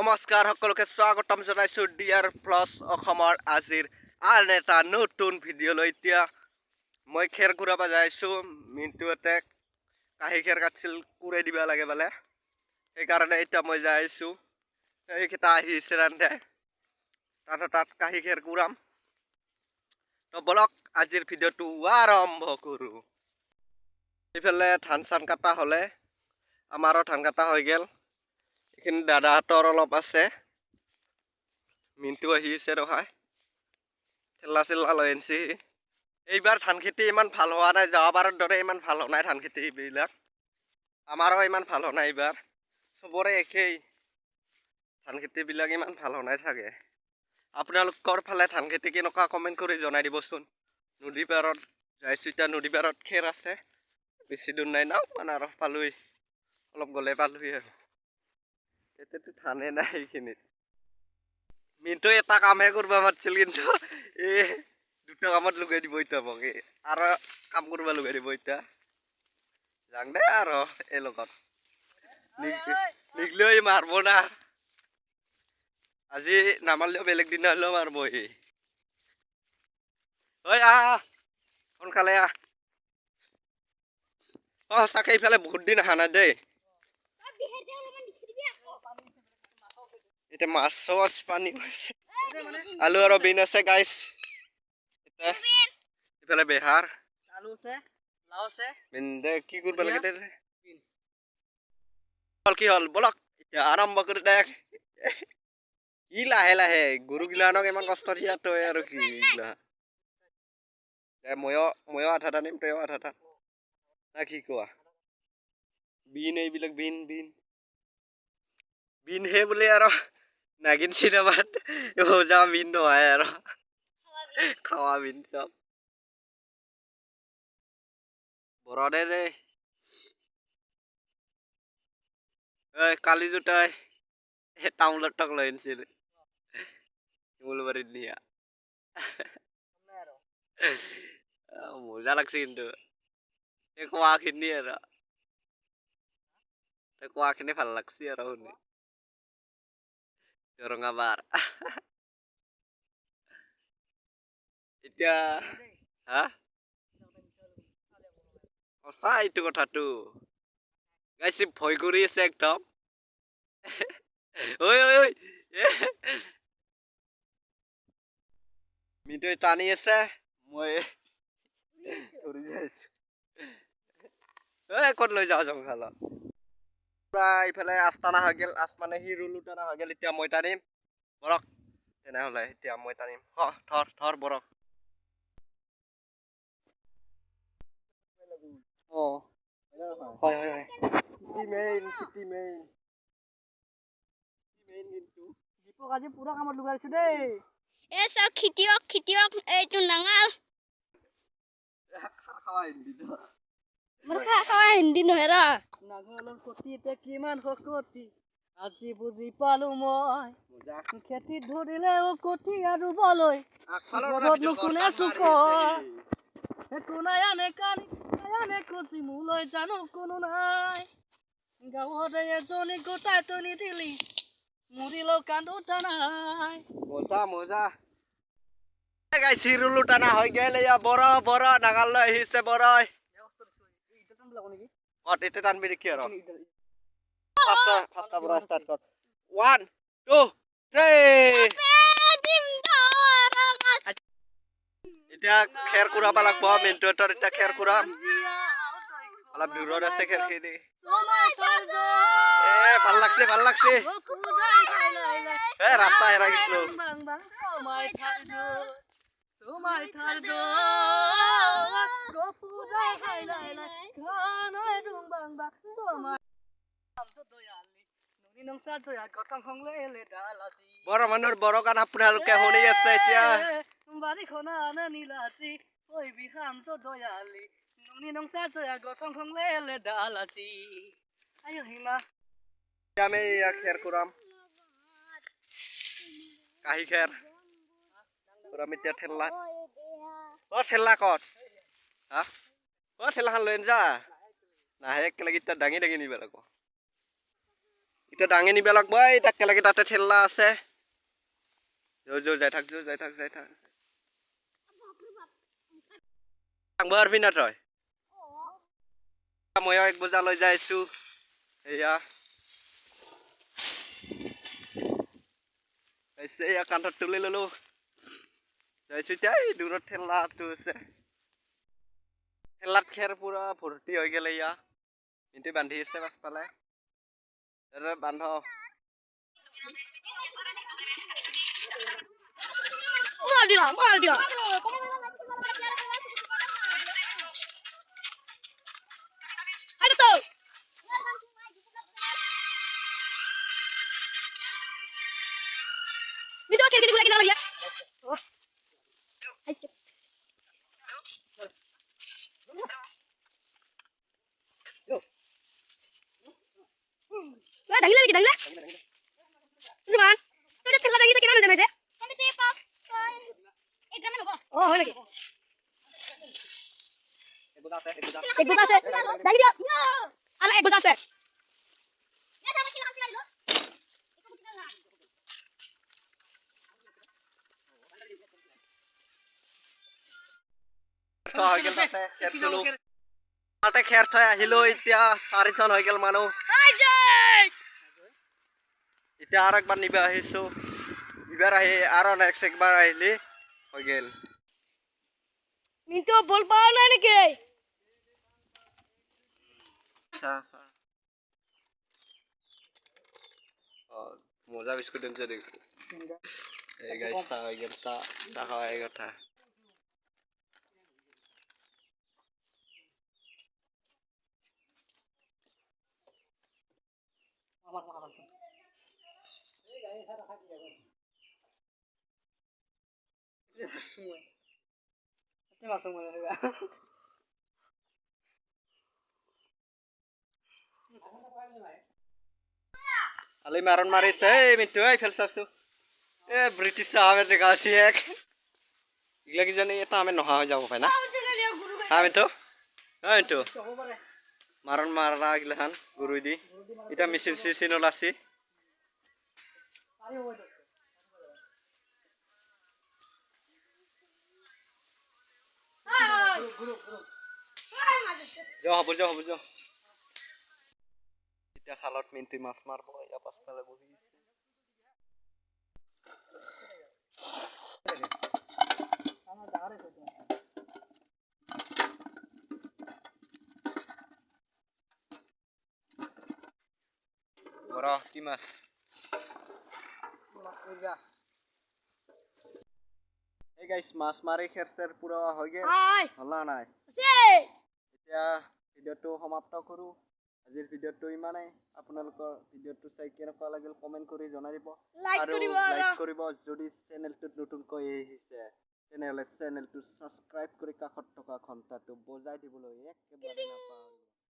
নমস্কাৰ সকলোকে স্বাগতম জনাইছো ডিয়াৰ প্লাছ অসমৰ আজিৰ আন এটা নতুন ভিডিঅ'লৈ। এতিয়া মই খেৰ কুৰাব যাইছো। মিণ্টুহঁতে কাঁহী খেৰ কাটিছিল, কুৰাই দিব লাগে বোলে, সেইকাৰণে এতিয়া মই যাইছো। সেইকেইটা আহিছে ৰান্ধে, তাত কাঁহী খেৰ কুৰাম। তো বলক আজিৰ ভিডিঅ'টো আৰম্ভ কৰোঁ। এইফালে ধান চান কটা হ'লে, আমাৰো ধান কটা হৈ গ'ল। এইখিনি দাদাহঁতৰ অলপ আছে। মিণ্টু আহিছে নহয়, ঠেলা চেলা লৈ আনিছে। এইবাৰ ধান খেতি ইমান ভাল হোৱা নাই, যোৱাবাৰৰ দৰে ইমান ভাল হোৱা নাই ধান খেতিবিলাক। আমাৰো ইমান ভাল হোৱা নাই এইবাৰ, চবৰে একেই। ধান খেতিবিলাক ইমান ভাল হোৱা নাই চাগে। আপোনালোকৰ ফালে ধান খেতি কেনেকুৱা কমেণ্ট কৰি জনাই দিবচোন। নদী পাৰত যাইছোঁ, এতিয়া নদী পাৰত খেৰ আছে, বেছি দূৰ নাই ন, মানে আৰু পালোহি, অলপ গ'লে পালোহি আৰু। এতিয়াতো ধানে নাই এইখিনিত। মিণ্টু এটা কামহে কৰিব মাতিছিল, কিন্তু এই দুটা কামত লগাই দিব এতিয়া মোক, আৰু কাম কৰিব লগাই দিব এতিয়া। যাং দে আৰু এই লগত নিগলেও মাৰিব না। আজি নামাৰিলেও বেলেগ দিনা হ'লেও মাৰিব সি। ঐ আহ সোনকালে আহ। সঁচাকে এইফালে বহুত দিন অহা নাই দেই। এতিয়া মাছো আছে, পানী আলু আৰু বিন আছে গাইছ। ইফালে বেহাৰ আলু আছে, লাও আছে, দে কি কৰিব লাগে দে। কি হ'ল বলক এতিয়া আৰম্ভ কৰি দে। কি লাহে লাহে গৰুগিলানক ইমান কষ্ট দিয়া তই আৰু কি এইগিলা। ময়ো আধা টানিম, তয়ো আধা টান না কি কোৱা? বিন এইবিলাক বিন বিন বিন হে বুলি আৰু নাগিন চিনেমাত ওজা বিন নহয় আৰু খাৱা বিন চব বৰদে দে। কালি জোতাই টাউনত টক লৈ আনিছিল শিমলুবাৰীত নিয়া। মজা লাগছে কিন্তু কোৱাখিনি আৰু কোৱাখিনি ভাল লাগছে আৰু শুনি। ৰঙাবাৰ এতিয়া হা সঁচা এইটো কথাটো গাইছ, ভয় কৰি আছে একদম। ঐ ঐ ঐ মিণ্টুৱে টানি আছে, মই ধৰি যাইছো। ক'ত লৈ যাওঁ জংঘালত পুৰা ইফালে আস্তানা হৈ গ'ল, মানে হিৰুলো টানা হৈ গ'ল। এতিয়া মই টানিম বৰক, তেনেহ'লে এতিয়া মই টানিম। ধৰ বৰক। হয় হয় হয়, দীপক আজি পুৰা কামত লগাইছো দেই। এ চব খেতিয়ক এইটো নাঙাল মোৰ খাৱা হিন্দী নহয় ৰ নাঙলৰ কটি এতিয়া কিমান শকতি আজি বুজি পালো মই। খেতিত ধৰিলে কঠি আৰু বলৈ ঘৰত নুশুনে চুক একো নাই আনে কানি আনে কচি মোলৈ জানো কোনো নাই। গাঁৱতে এজনী গোটাই তই নিদিলি মৰিলেও কান্দ উঠা নাই। মজা মজা চিৰুলো টানা হৈ গেল। এয়া বৰ বৰ নাঙল লৈ আহিছে বৰই। কত এতিয়া টানবি নেকি আৰু? ফাৰ্ষ্টৰ পৰা ষ্টাৰ্ট কৰ। 1 2 3 এতিয়া খেৰ কুৰাব লাগিব। মিণ্টুহঁতৰ এতিয়া খেৰ কুৰাম, অলপ দূৰত আছে খেৰখিনি। ভাল লাগছে ভাল লাগছে। ৰাস্তা হেৰাই গৈছিলো। বৰ মানুহৰ বৰ গান আপোনালোকে শুনি আছে এতিয়া। আমি খেৰ কুৰাম, কাঁহী খেৰ কুৰাম এতিয়া। ঠেলা ঠেলা কত হা? ঠেলাখন লৈ যা নাহে একেলগে এতিয়া দাঙি দাঙি নিব লাগিব। এতিয়া দাঙি নিব লাগব এই একেলগে তাতে ঠেলা আছে যাই থাক পাৰবি না তই ময়ো এক বজা লৈ যাই আছো এয়া এয়া কান্ধত তুলি ললো যাইছো এতিয়া এই দূৰত ঠেলাটো আছে ঠেলাত খেৰ পুৰা ভৰ্তি হৈ গেলে ইয়া কিন্তু বান্ধি আছে পাছফালে বান্ধ মার দিয়া আরে তো ভিডিও কে গুলা কিনা লাগিয়া আচ্ছা দাঙ্গিলা নাকি দাঙ্গিলা জমান তুই ঠেলা দাঙ্গিছে কিনা জানাইছে আমি সে 5 6 1 গ্রাম হবো ও হয় নাকি এক বুদা আছে দাঙ্গি দিয়া আরে এক বুদা আছে তাতে খেৰ থৈ আহিলো এতিয়া 4জন হৈ গেল মানুহ এতিয়া আৰু একবাৰ নিব আহিছো ইবাৰ আহি আৰু নেক্সট একবাৰ আহিলি হৈ গেল মিন্টু বল পাও না নাকি মজা বিস্কুট দিছে দেখ এই গাইস চা হৈ গেল চা খাওয়াই কথা আমার মারা আছে এই গাড়ি সারা খাকি যাবে সময় এত সময় লাগবে আলি মারন মারিছে এই মিটু এই ফেলছাছু এ ব্রিটিশ সাহাবের দেখা আছে এক ইগলা কি জানি এটা আমি নহা হৈ যাব পাই না হ্যাঁ মিটু হ্যাঁ মিটু মারন মারা গিলাখান গুরুই দি এটা মেশিন সিসিন ওলাছি যাও হব এতিয়া খালত মিন্টু মাছ মারব ইয়া পাছফালে বহি বড় কি মাছ এই গাইস মাছ মাৰি খেৰচেৰ পুৰা হৈ গেল হলা নাই এতিয়া ভিডিঅ'টো সমাপ্ত কৰো আজিৰ ভিডিঅ'টো ইমানেই আপোনালোকৰ ভিডিঅ'টো চাই কেনেকুৱা লাগিল কমেন্ট কৰি জনাই দিব আৰু লাইক কৰিব যদি চেনেলটোত নতুনকৈ আহিছে তেনেহলে চেনেলটো সাবস্ক্ৰাইব কৰি কাষত থকা ঘণ্টাটো বজাই দিবলৈ একেবাৰে নাপাহৰিব